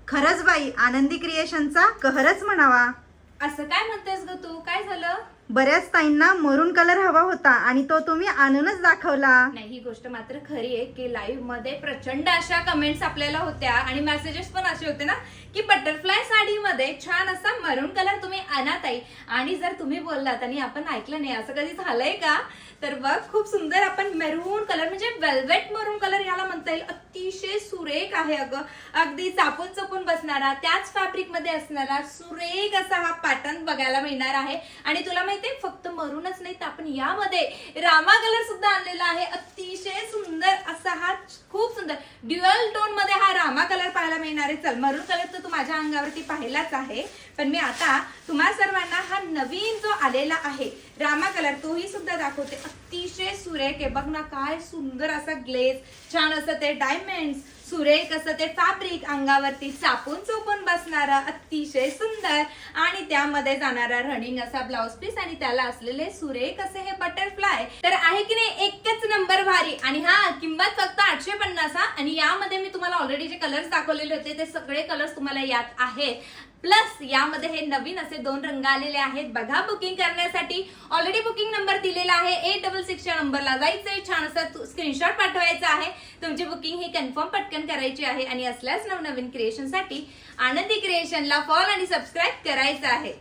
खरंच बाई, आनंदी क्रिएशनचा कहरच म्हणावा. असं काय म्हणतेस ग तू? काय झालं? बऱ्याच ताईंना मरून कलर हवा होता आणि तो तुम्ही आणूनच दाखवला. नाही, ही गोष्ट मात्र खरी आहे की लाईव्ह मध्ये प्रचंड अशा कमेंट्स आपल्याला होत्या आणि मेसेजेस पण असे होते ना की बटरफ्लाय साडीमध्ये छान असा मरून कलर तुम्ही आणा ताई. आणि जर तुम्ही बोललात आणि आपण ऐकलं नाही, असं कधी झालंय का? तर बघ, खूप सुंदर आपण मेरून कलर म्हणजे वेल्वेट मरून कलर याला म्हणता येईल. अतिशय सुरेख आहे अगं, अगदी चापून चपून बसणारा, त्याच फॅब्रिक मध्ये असणारा सुरेख असा हा पॅटर्न बघायला मिळणार आहे. आणि तुला माहितीये, फक्त मरूनच नाही तर आपण यामध्ये रामा कलर सुद्धा आणलेला आहे. अतिशय सुंदर असा हा, खूप सुंदर ड्युअल टोन मध्ये हा रामा कलर पाहायला मिळणार आहे. चल, मरून कलर तर तू माझ्या अंगावरती पाहिलाच आहे, पण मी आता तुम्हा सर्वांना हा नवीन जो आलेला आहे रामा कलर तोही सुद्धा दाखवते. अतिशय सुरेख आहे बघ ना, काय सुंदर असा ग्लेज, छान असं ते डायमंड्स, सुरेख असं ते फॅब्रिक, अंगावरती चापून चोपून बसणारा अतिशय सुंदर आणि त्यामध्ये जाणारा रनिंग असा ब्लाउज पीस आणि त्याला असलेले सुरेख असे हे बटरफ्लाय. तर आहे की नाही एकच नंबर भारी. आणि हा, किंमत फक्त 850 हा. आणि यामध्ये मी तुम्हाला ऑलरेडी जे कलर्स दाखवलेले होते ते सगळे कलर्स तुम्हाला यात आहेत. प्लस यामध्ये हे नवीन असे 2 रंग आलेले आहेत बघा. बुकिंग करण्यासाठी ऑलरेडी बुकिंग नंबर दिलेला आहे, 866 नंबरला जायचंय, छान असा स्क्रीनशॉट पाठवायचा आहे. तुमची बुकिंग ही कन्फर्म पटकन करायची आहे. आणि असल्याच नवनवीन क्रिएशनसाठी आनंदी क्रिएशनला फॉलो आणि सबस्क्राईब करायचं आहे.